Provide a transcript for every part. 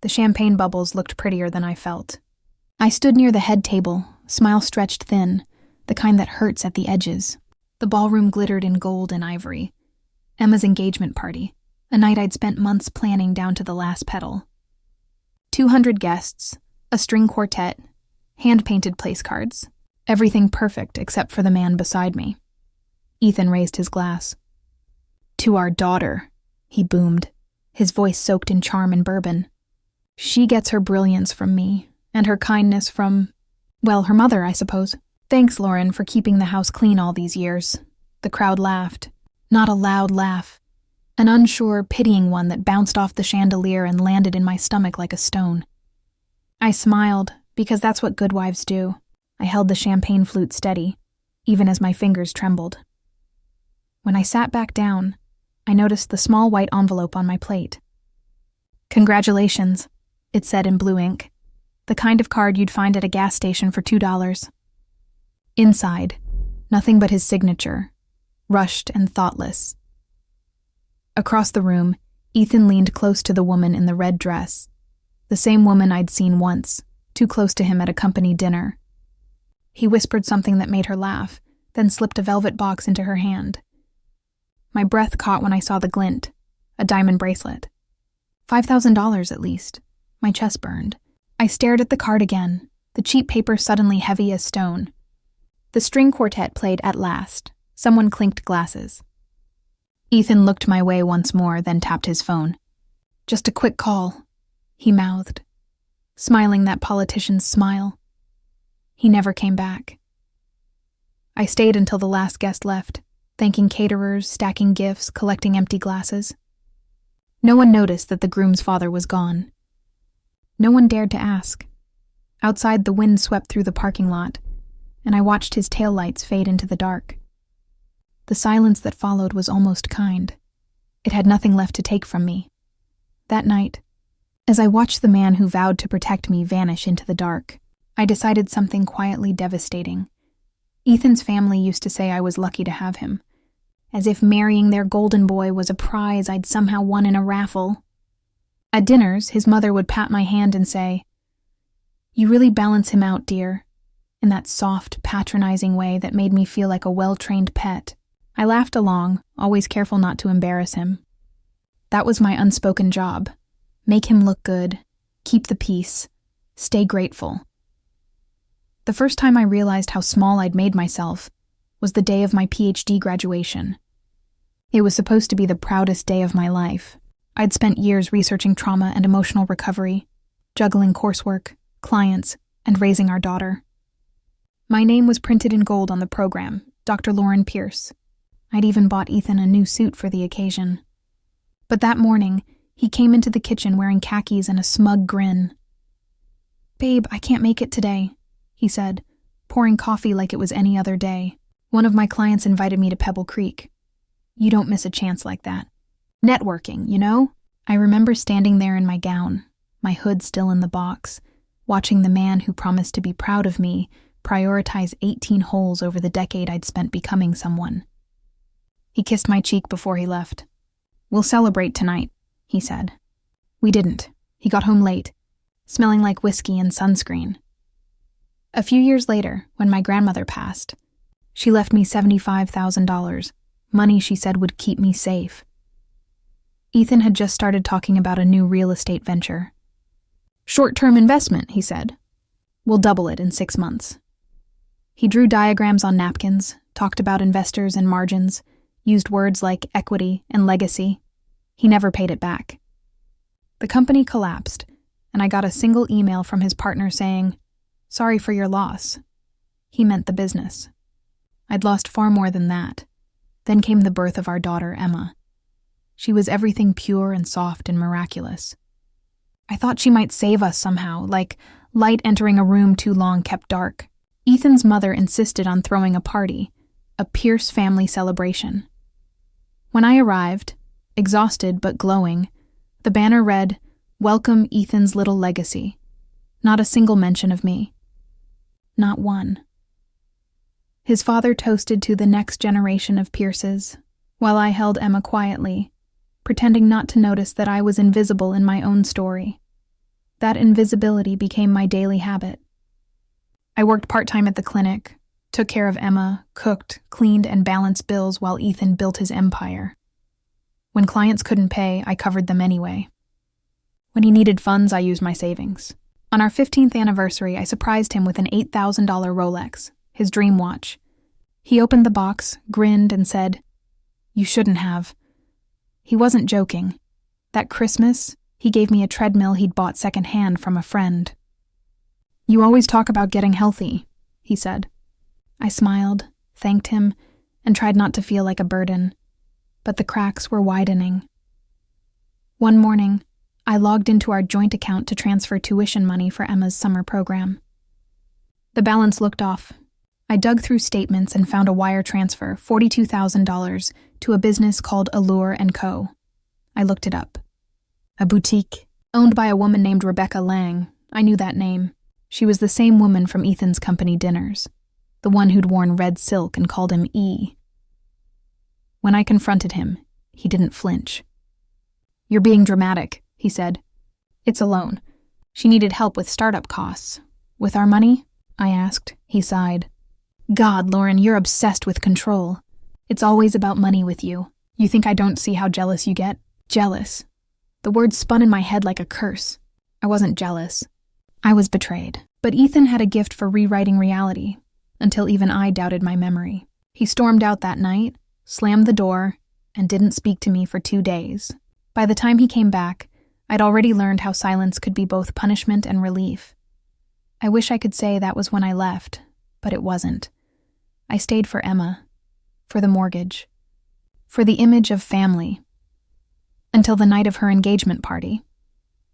The champagne bubbles looked prettier than I felt. I stood near the head table, smile stretched thin, the kind that hurts at the edges. The ballroom glittered in gold and ivory. Emma's engagement party, a night I'd spent months planning down to the last petal. 200 guests, a string quartet, hand-painted place cards. Everything perfect except for the man beside me. Ethan raised his glass. "To our daughter," he boomed, his voice soaked in charm and bourbon. "She gets her brilliance from me, and her kindness from, well, her mother, I suppose. Thanks, Lauren, for keeping the house clean all these years." The crowd laughed. Not a loud laugh. An unsure, pitying one that bounced off the chandelier and landed in my stomach like a stone. I smiled, because that's what good wives do. I held the champagne flute steady, even as my fingers trembled. When I sat back down, I noticed the small white envelope on my plate. "Congratulations," it said in blue ink, the kind of card you'd find at a gas station for $2. Inside, nothing but his signature, rushed and thoughtless. Across the room, Ethan leaned close to the woman in the red dress, the same woman I'd seen once, too close to him at a company dinner. He whispered something that made her laugh, then slipped a velvet box into her hand. My breath caught when I saw the glint, a diamond bracelet. $5,000 at least. My chest burned. I stared at the card again, the cheap paper suddenly heavy as stone. The string quartet played at last. Someone clinked glasses. Ethan looked my way once more, then tapped his phone. "Just a quick call," he mouthed, smiling that politician's smile. He never came back. I stayed until the last guest left, thanking caterers, stacking gifts, collecting empty glasses. No one noticed that the groom's father was gone. No one dared to ask. Outside, the wind swept through the parking lot, and I watched his taillights fade into the dark. The silence that followed was almost kind. It had nothing left to take from me. That night, as I watched the man who vowed to protect me vanish into the dark, I decided something quietly devastating. Ethan's family used to say I was lucky to have him, as if marrying their golden boy was a prize I'd somehow won in a raffle. At dinners, his mother would pat my hand and say, "You really balance him out, dear," in that soft, patronizing way that made me feel like a well-trained pet. I laughed along, always careful not to embarrass him. That was my unspoken job. Make him look good, keep the peace, stay grateful. The first time I realized how small I'd made myself was the day of my PhD graduation. It was supposed to be the proudest day of my life. I'd spent years researching trauma and emotional recovery, juggling coursework, clients, and raising our daughter. My name was printed in gold on the program, Dr. Lauren Pierce. I'd even bought Ethan a new suit for the occasion. But that morning, he came into the kitchen wearing khakis and a smug grin. "Babe, I can't make it today," he said, pouring coffee like it was any other day. "One of my clients invited me to Pebble Creek. You don't miss a chance like that. Networking, you know?" I remember standing there in my gown, my hood still in the box, watching the man who promised to be proud of me prioritize 18 holes over the decade I'd spent becoming someone. He kissed my cheek before he left. "We'll celebrate tonight," he said. We didn't. He got home late, smelling like whiskey and sunscreen. A few years later, when my grandmother passed, she left me $75,000, money she said would keep me safe. Ethan had just started talking about a new real estate venture. "Short-term investment," he said. "We'll double it in 6 months." He drew diagrams on napkins, talked about investors and margins, used words like equity and legacy. He never paid it back. The company collapsed, and I got a single email from his partner saying, "Sorry for your loss." He meant the business. I'd lost far more than that. Then came the birth of our daughter, Emma. She was everything pure and soft and miraculous. I thought she might save us somehow, like light entering a room too long kept dark. Ethan's mother insisted on throwing a party, a Pierce family celebration. When I arrived, exhausted but glowing, the banner read, "Welcome Ethan's little legacy." Not a single mention of me. Not one. His father toasted to the next generation of Pierces, while I held Emma quietly, pretending not to notice that I was invisible in my own story. That invisibility became my daily habit. I worked part-time at the clinic, took care of Emma, cooked, cleaned, and balanced bills while Ethan built his empire. When clients couldn't pay, I covered them anyway. When he needed funds, I used my savings. On our 15th anniversary, I surprised him with an $8,000 Rolex, his dream watch. He opened the box, grinned, and said, "You shouldn't have." He wasn't joking. That Christmas, he gave me a treadmill he'd bought secondhand from a friend. "You always talk about getting healthy," he said. I smiled, thanked him, and tried not to feel like a burden. But the cracks were widening. One morning, I logged into our joint account to transfer tuition money for Emma's summer program. The balance looked off. I dug through statements and found a wire transfer, $42,000, to a business called Allure & Co. I looked it up. A boutique, owned by a woman named Rebecca Lang. I knew that name. She was the same woman from Ethan's company dinners, the one who'd worn red silk and called him E. When I confronted him, he didn't flinch. "You're being dramatic," he said. "It's a loan. She needed help with startup costs." "With our money?" I asked. He sighed. "God, Lauren, you're obsessed with control. It's always about money with you. You think I don't see how jealous you get?" Jealous. The word spun in my head like a curse. I wasn't jealous. I was betrayed. But Ethan had a gift for rewriting reality, until even I doubted my memory. He stormed out that night, slammed the door, and didn't speak to me for 2 days. By the time he came back, I'd already learned how silence could be both punishment and relief. I wish I could say that was when I left, but it wasn't. I stayed for Emma, for the mortgage, for the image of family, until the night of her engagement party,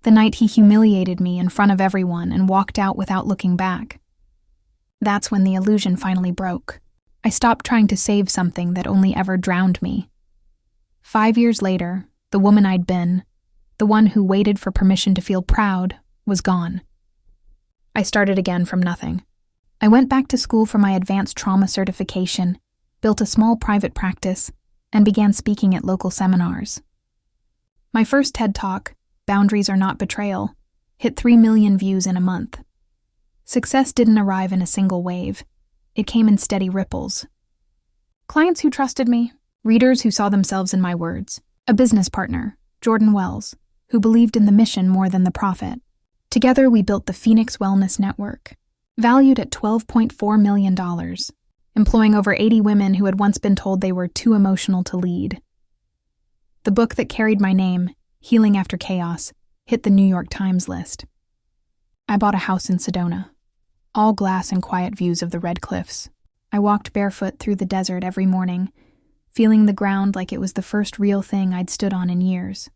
the night he humiliated me in front of everyone and walked out without looking back. That's when the illusion finally broke. I stopped trying to save something that only ever drowned me. 5 years later, the woman I'd been, the one who waited for permission to feel proud, was gone. I started again from nothing. I went back to school for my advanced trauma certification, built a small private practice, and began speaking at local seminars. My first TED Talk, Boundaries Are Not Betrayal, hit 3 million views in a month. Success didn't arrive in a single wave. It came in steady ripples. Clients who trusted me, readers who saw themselves in my words, a business partner, Jordan Wells, who believed in the mission more than the profit. Together we built the Phoenix Wellness Network, valued at $12.4 million, employing over 80 women who had once been told they were too emotional to lead. The book that carried my name, Healing After Chaos, hit the New York Times list. I bought a house in Sedona, all glass and quiet views of the Red Cliffs. I walked barefoot through the desert every morning, feeling the ground like it was the first real thing I'd stood on in years.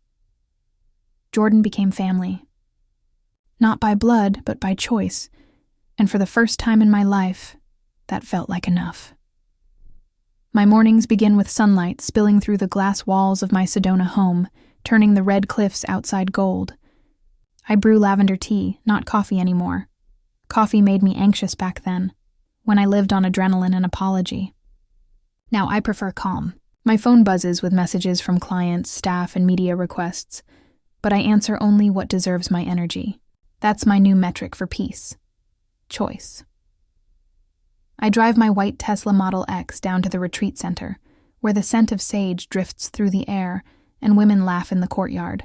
Jordan became family. Not by blood, but by choice, and for the first time in my life, that felt like enough. My mornings begin with sunlight spilling through the glass walls of my Sedona home, turning the red cliffs outside gold. I brew lavender tea, not coffee anymore. Coffee made me anxious back then, when I lived on adrenaline and apology. Now I prefer calm. My phone buzzes with messages from clients, staff, and media requests, but I answer only what deserves my energy. That's my new metric for peace. Choice. I drive my white Tesla Model X down to the retreat center, where the scent of sage drifts through the air and women laugh in the courtyard.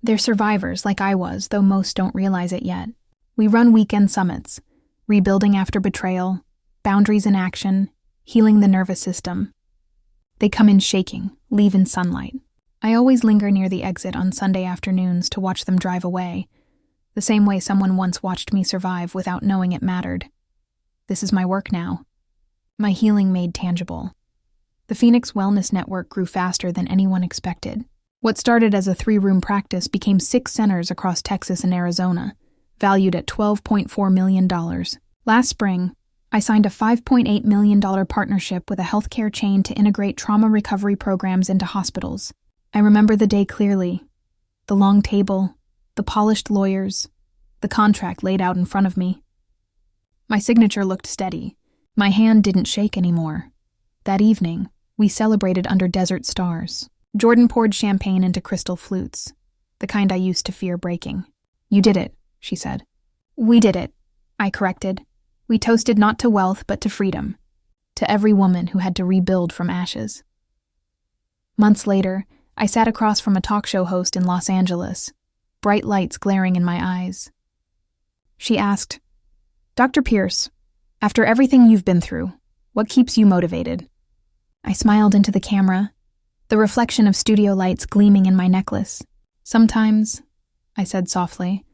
They're survivors like I was, though most don't realize it yet. We run weekend summits, rebuilding after betrayal, boundaries in action, healing the nervous system. They come in shaking, leave in sunlight. I always linger near the exit on Sunday afternoons to watch them drive away, the same way someone once watched me survive without knowing it mattered. This is my work now. My healing made tangible. The Phoenix Wellness Network grew faster than anyone expected. What started as a 3-room practice became 6 centers across Texas and Arizona, valued at $12.4 million. Last spring, I signed a $5.8 million partnership with a healthcare chain to integrate trauma recovery programs into hospitals. I remember the day clearly. The long table, the polished lawyers, the contract laid out in front of me. My signature looked steady. My hand didn't shake anymore. That evening, we celebrated under desert stars. Jordan poured champagne into crystal flutes, the kind I used to fear breaking. You did it, she said. We did it, I corrected. We toasted not to wealth but to freedom, to every woman who had to rebuild from ashes. Months later, I sat across from a talk show host in Los Angeles, bright lights glaring in my eyes. She asked, Dr. Pierce, after everything you've been through, what keeps you motivated? I smiled into the camera, the reflection of studio lights gleaming in my necklace. Sometimes, I said softly,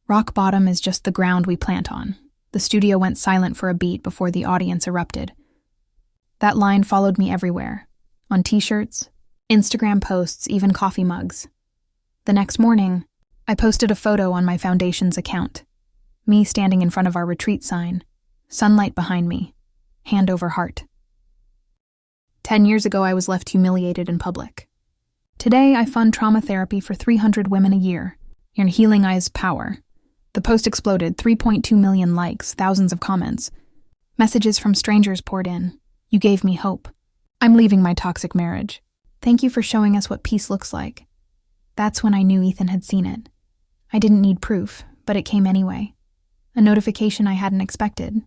rock bottom is just the ground we plant on. The studio went silent for a beat before the audience erupted. That line followed me everywhere, on t-shirts, Instagram posts, even coffee mugs. The next morning, I posted a photo on my foundation's account. Me standing in front of our retreat sign, sunlight behind me, hand over heart. 10 years ago, I was left humiliated in public. Today, I fund trauma therapy for 300 women a year. In Healing Eyes Power. The post exploded, 3.2 million likes, thousands of comments. Messages from strangers poured in. You gave me hope. I'm leaving my toxic marriage. Thank you for showing us what peace looks like. That's when I knew Ethan had seen it. I didn't need proof, but it came anyway. A notification I hadn't expected.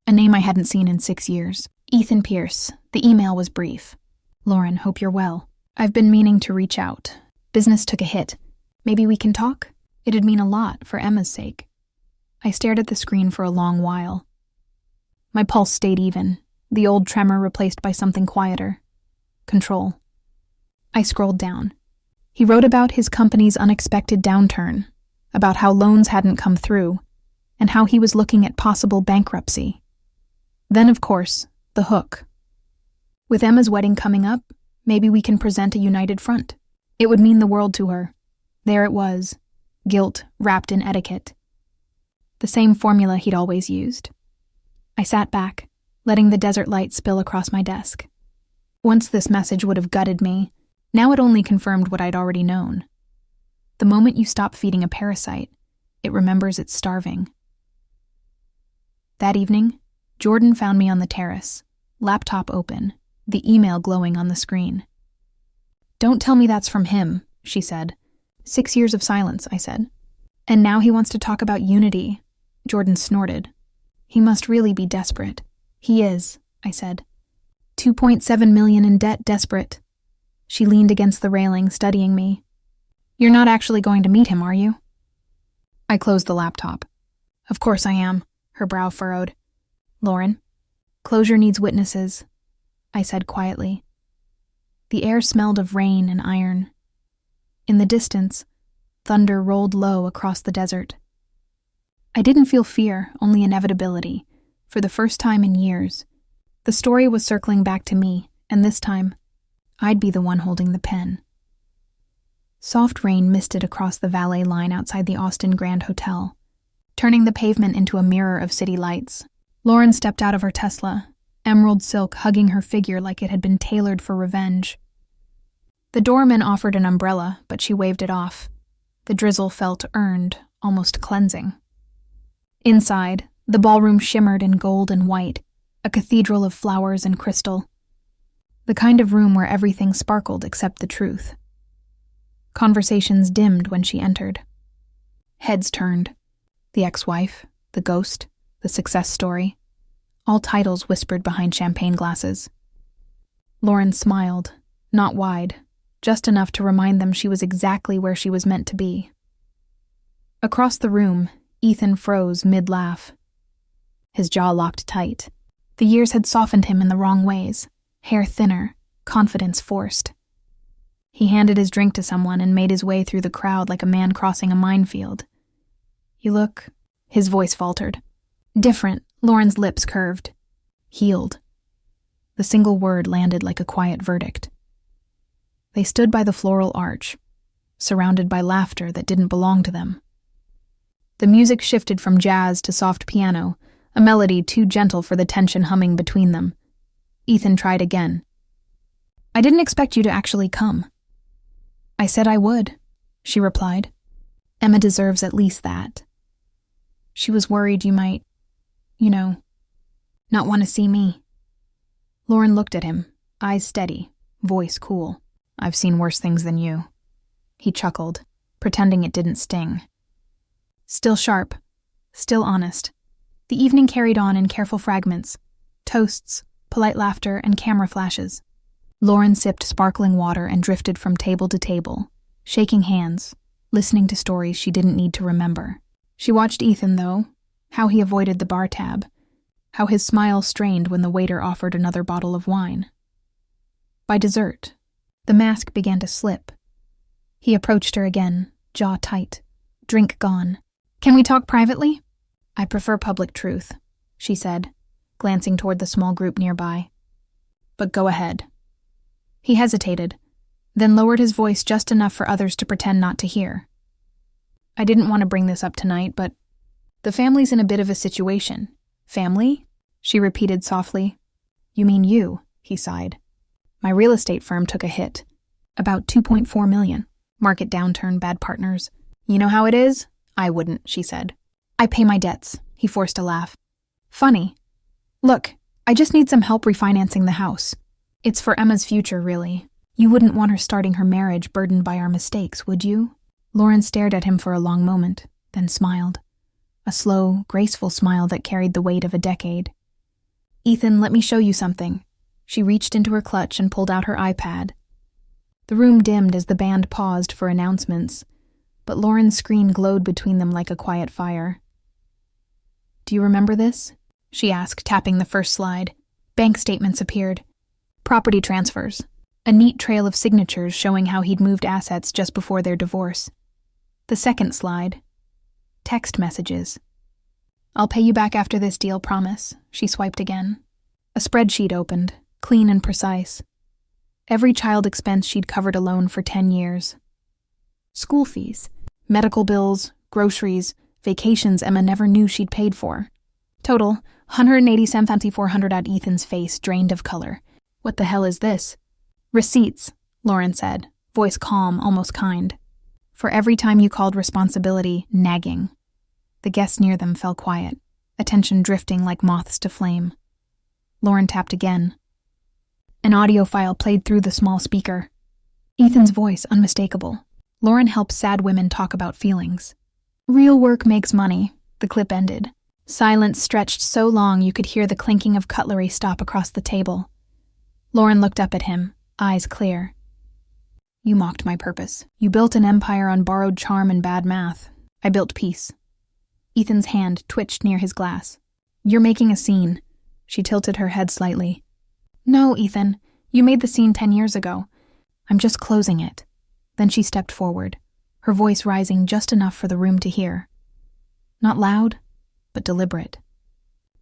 A name I hadn't seen in 6 years. Ethan Pierce. The email was brief. Lauren, hope you're well. I've been meaning to reach out. Business took a hit. Maybe we can talk? It'd mean a lot for Emma's sake. I stared at the screen for a long while. My pulse stayed even, the old tremor replaced by something quieter. Control. I scrolled down. He wrote about his company's unexpected downturn, about how loans hadn't come through, and how he was looking at possible bankruptcy. Then, of course, the hook. With Emma's wedding coming up, maybe we can present a united front. It would mean the world to her. There it was, guilt wrapped in etiquette. The same formula he'd always used. I sat back, letting the desert light spill across my desk. Once this message would have gutted me, now it only confirmed what I'd already known. The moment you stop feeding a parasite, it remembers it's starving. That evening, Jordan found me on the terrace, laptop open, the email glowing on the screen. Don't tell me that's from him, she said. 6 years of silence, I said. And now he wants to talk about unity, Jordan snorted. He must really be desperate. He is, I said. 2.7 million in debt, desperate. She leaned against the railing, studying me. You're not actually going to meet him, are you? I closed the laptop. Of course I am, her brow furrowed. Lauren, closure needs witnesses, I said quietly. The air smelled of rain and iron. In the distance, thunder rolled low across the desert. I didn't feel fear, only inevitability. For the first time in years, the story was circling back to me, and this time, I'd be the one holding the pen. Soft rain misted across the valet line outside the Austin Grand Hotel, turning the pavement into a mirror of city lights. Lauren stepped out of her Tesla, emerald silk hugging her figure like it had been tailored for revenge. The doorman offered an umbrella, but she waved it off. The drizzle felt earned, almost cleansing. Inside, the ballroom shimmered in gold and white, a cathedral of flowers and crystal. The kind of room where everything sparkled except the truth. Conversations dimmed when she entered. Heads turned. The ex-wife, the ghost, the success story. All titles whispered behind champagne glasses. Lauren smiled, not wide, just enough to remind them she was exactly where she was meant to be. Across the room, Ethan froze mid-laugh. His jaw locked tight. The years had softened him in the wrong ways, hair thinner, confidence forced. He handed his drink to someone and made his way through the crowd like a man crossing a minefield. You look... His voice faltered. Different, Lauren's lips curved. Healed. The single word landed like a quiet verdict. They stood by the floral arch, surrounded by laughter that didn't belong to them. The music shifted from jazz to soft piano, a melody too gentle for the tension humming between them. Ethan tried again. I didn't expect you to actually come. I said I would, she replied. Emma deserves at least that. She was worried you might, not want to see me. Lauren looked at him, eyes steady, voice cool. I've seen worse things than you. He chuckled, pretending it didn't sting. Still sharp, still honest. The evening carried on in careful fragments, toasts, polite laughter, and camera flashes. Lauren sipped sparkling water and drifted from table to table, shaking hands, listening to stories she didn't need to remember. She watched Ethan, though, how he avoided the bar tab, how his smile strained when the waiter offered another bottle of wine. By dessert, the mask began to slip. He approached her again, jaw tight, drink gone. "Can we talk privately?" "I prefer public truth," she said, glancing toward the small group nearby. "But go ahead." He hesitated, then lowered his voice just enough for others to pretend not to hear. "I didn't want to bring this up tonight, but the family's in a bit of a situation." "Family?" she repeated softly. "You mean you," he sighed. "My real estate firm took a hit. About $2.4 million. Market downturn, bad partners. You know how it is?" "I wouldn't," she said. "I pay my debts," he forced a laugh. "Funny. Look, I just need some help refinancing the house. It's for Emma's future, really. You wouldn't want her starting her marriage burdened by our mistakes, would you?" Lauren stared at him for a long moment, then smiled. A slow, graceful smile that carried the weight of a decade. "Ethan, let me show you something." She reached into her clutch and pulled out her iPad. The room dimmed as the band paused for announcements, but Lauren's screen glowed between them like a quiet fire. "Do you remember this?" she asked, tapping the first slide. Bank statements appeared. Property transfers. A neat trail of signatures showing how he'd moved assets just before their divorce. The second slide. Text messages. "I'll pay you back after this deal, promise." She swiped again. A spreadsheet opened, clean and precise. Every child expense she'd covered alone for 10 years. School fees, medical bills, groceries, vacations Emma never knew she'd paid for. Total, $187,400 at Ethan's face drained of color. "What the hell is this?" "Receipts," Lauren said, voice calm, almost kind. "For every time you called responsibility nagging." The guests near them fell quiet, attention drifting like moths to flame. Lauren tapped again. An audio file played through the small speaker. Ethan's voice unmistakable. Lauren helps sad women talk about feelings. "Real work makes money," the clip ended. Silence stretched so long you could hear the clinking of cutlery stop across the table. Lauren looked up at him, eyes clear. "You mocked my purpose. You built an empire on borrowed charm and bad math. I built peace." Ethan's hand twitched near his glass. "You're making a scene." She tilted her head slightly. "No, Ethan, you made the scene 10 years ago. I'm just closing it." Then she stepped forward, her voice rising just enough for the room to hear. Not loud, but deliberate.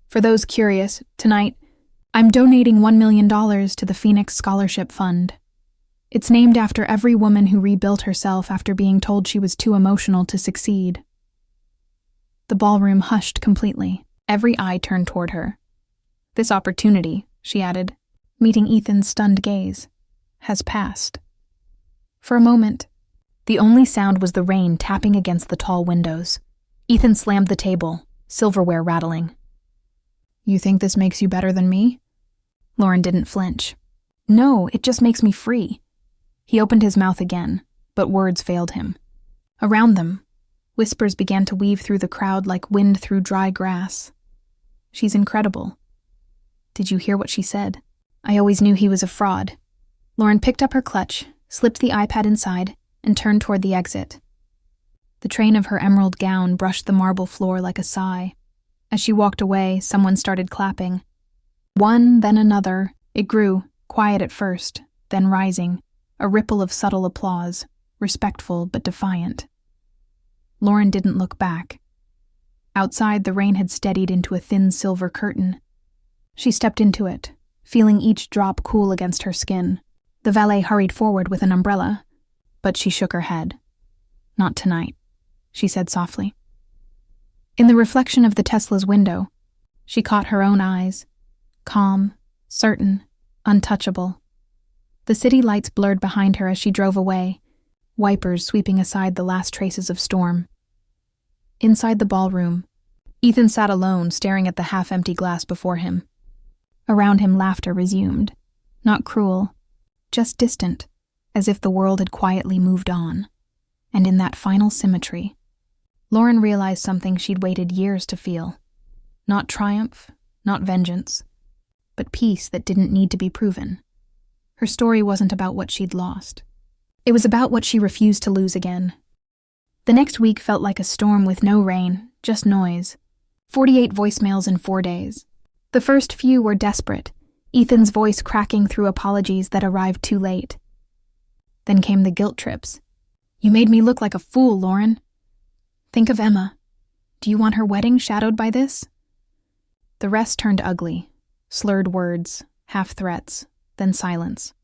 "For those curious, tonight, I'm donating $1 million to the Phoenix Scholarship Fund. It's named after every woman who rebuilt herself after being told she was too emotional to succeed." The ballroom hushed completely. Every eye turned toward her. "This opportunity," she added, meeting Ethan's stunned gaze, "has passed." For a moment, the only sound was the rain tapping against the tall windows. Ethan slammed the table, silverware rattling. "You think this makes you better than me?" Lauren didn't flinch. "No, it just makes me free." He opened his mouth again, but words failed him. Around them, whispers began to weave through the crowd like wind through dry grass. "She's incredible." "Did you hear what she said?" "I always knew he was a fraud." Lauren picked up her clutch, slipped the iPad inside, and turned toward the exit. The train of her emerald gown brushed the marble floor like a sigh. As she walked away, someone started clapping. One, then another. It grew, quiet at first, then rising, a ripple of subtle applause, respectful but defiant. Lauren didn't look back. Outside, the rain had steadied into a thin silver curtain. She stepped into it, feeling each drop cool against her skin. The valet hurried forward with an umbrella, but she shook her head. "Not tonight," she said softly. In the reflection of the Tesla's window, she caught her own eyes, calm, certain, untouchable. The city lights blurred behind her as she drove away, wipers sweeping aside the last traces of storm. Inside the ballroom, Ethan sat alone, staring at the half-empty glass before him. Around him, laughter resumed. Not cruel, just distant, as if the world had quietly moved on. And in that final symmetry, Lauren realized something she'd waited years to feel. Not triumph, not vengeance, but peace that didn't need to be proven. Her story wasn't about what she'd lost. It was about what she refused to lose again. The next week felt like a storm with no rain, just noise. 48 voicemails in 4 days. The first few were desperate, Ethan's voice cracking through apologies that arrived too late. Then came the guilt trips. "You made me look like a fool, Lauren. Think of Emma. Do you want her wedding shadowed by this?" The rest turned ugly. Slurred words, half-threats, then silence.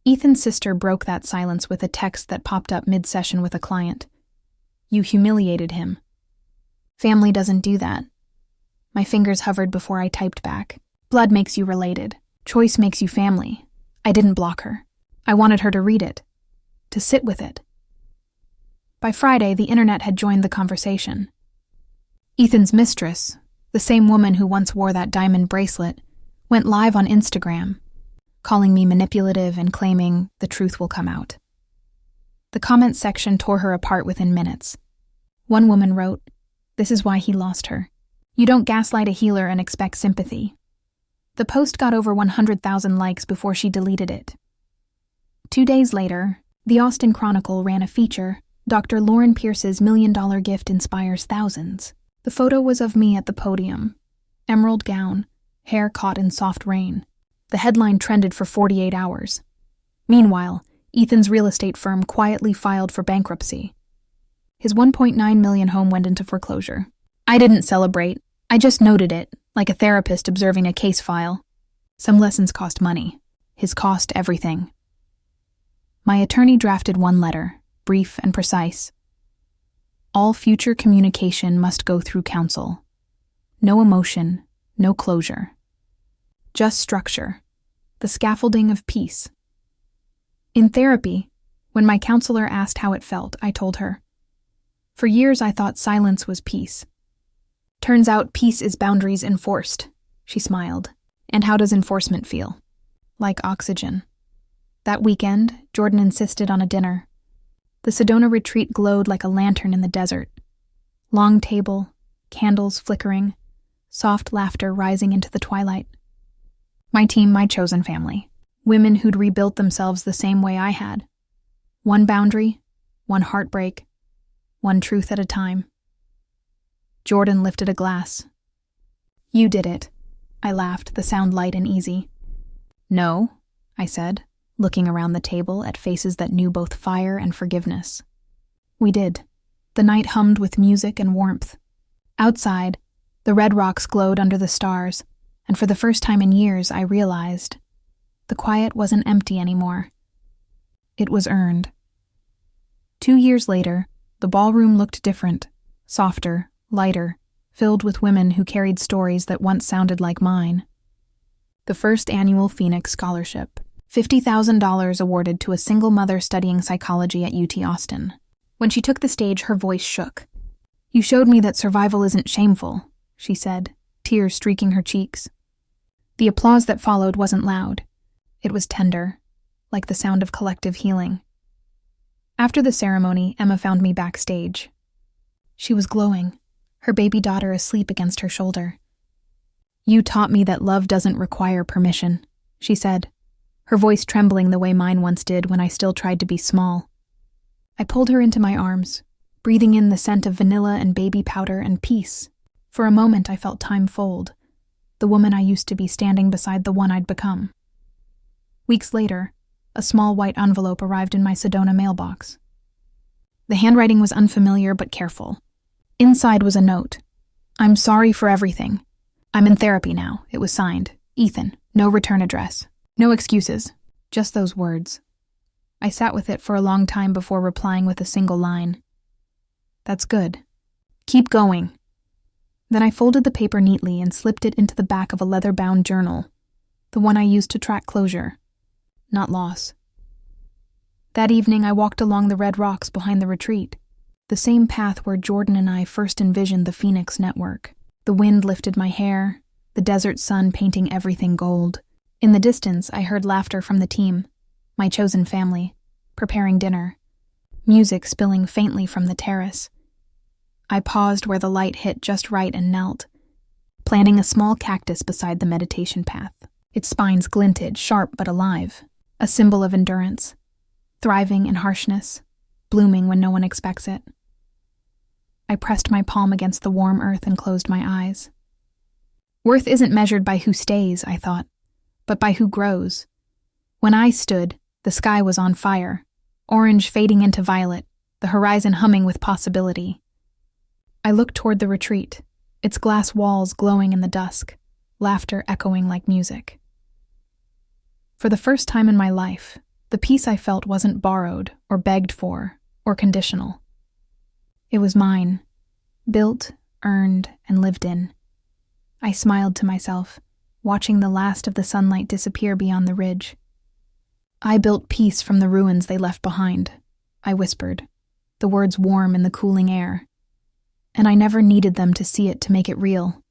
Ethan's sister broke that silence with a text that popped up mid-session with a client. "You humiliated him." "Family doesn't do that." My fingers hovered before I typed back. "Blood makes you related. Choice makes you family." I didn't block her. I wanted her to read it. To sit with it. By Friday, the internet had joined the conversation. Ethan's mistress, the same woman who once wore that diamond bracelet, went live on Instagram, calling me manipulative and claiming the truth will come out. The comments section tore her apart within minutes. One woman wrote, "This is why he lost her. You don't gaslight a healer and expect sympathy." The post got over 100,000 likes before she deleted it. 2 days later, the Austin Chronicle ran a feature, "Dr. Lauren Pierce's $1 million gift inspires thousands." The photo was of me at the podium. Emerald gown, hair caught in soft rain. The headline trended for 48 hours. Meanwhile, Ethan's real estate firm quietly filed for bankruptcy. His $1.9 million home went into foreclosure. I didn't celebrate. I just noted it, like a therapist observing a case file. Some lessons cost money. His cost everything. My attorney drafted one letter, brief and precise. All future communication must go through counsel. No emotion, no closure. Just structure. The scaffolding of peace. In therapy, when my counselor asked how it felt, I told her, "For years I thought silence was peace. Turns out peace is boundaries enforced." She smiled. "And how does enforcement feel?" "Like oxygen." That weekend, Jordan insisted on a dinner. The Sedona retreat glowed like a lantern in the desert. Long table, candles flickering, soft laughter rising into the twilight. My team, my chosen family. Women who'd rebuilt themselves the same way I had. One boundary, one heartbreak, one truth at a time. Jordan lifted a glass. "You did it." I laughed, the sound light and easy. "No," I said, looking around the table at faces that knew both fire and forgiveness. "We did." The night hummed with music and warmth. Outside, the red rocks glowed under the stars, and for the first time in years I realized the quiet wasn't empty anymore. It was earned. 2 years later, the ballroom looked different, softer, lighter, filled with women who carried stories that once sounded like mine. The first annual Phoenix Scholarship, $50,000 awarded to a single mother studying psychology at UT Austin. When she took the stage, her voice shook. "You showed me that survival isn't shameful," she said, tears streaking her cheeks. The applause that followed wasn't loud. It was tender, like the sound of collective healing. After the ceremony, Emma found me backstage. She was glowing, her baby daughter asleep against her shoulder. "You taught me that love doesn't require permission," she said, her voice trembling the way mine once did when I still tried to be small. I pulled her into my arms, breathing in the scent of vanilla and baby powder and peace. For a moment I felt time fold, the woman I used to be standing beside the one I'd become. Weeks later, a small white envelope arrived in my Sedona mailbox. The handwriting was unfamiliar but careful. Inside was a note. "I'm sorry for everything. I'm in therapy now." It was signed, Ethan. No return address. No excuses. Just those words. I sat with it for a long time before replying with a single line. "That's good. Keep going." Then I folded the paper neatly and slipped it into the back of a leather-bound journal, the one I used to track closure, not loss. That evening I walked along the red rocks behind the retreat, the same path where Jordan and I first envisioned the Phoenix network. The wind lifted my hair, the desert sun painting everything gold. In the distance, I heard laughter from the team, my chosen family, preparing dinner, music spilling faintly from the terrace. I paused where the light hit just right and knelt, planting a small cactus beside the meditation path. Its spines glinted, sharp but alive, a symbol of endurance, thriving in harshness, blooming when no one expects it. I pressed my palm against the warm earth and closed my eyes. Worth isn't measured by who stays, I thought, but by who grows. When I stood, the sky was on fire, orange fading into violet, the horizon humming with possibility. I looked toward the retreat, its glass walls glowing in the dusk, laughter echoing like music. For the first time in my life, the peace I felt wasn't borrowed or begged for or conditional. It was mine, built, earned, and lived in. I smiled to myself, watching the last of the sunlight disappear beyond the ridge. I built peace from the ruins they left behind, I whispered, the words warm in the cooling air. And I never needed them to see it to make it real.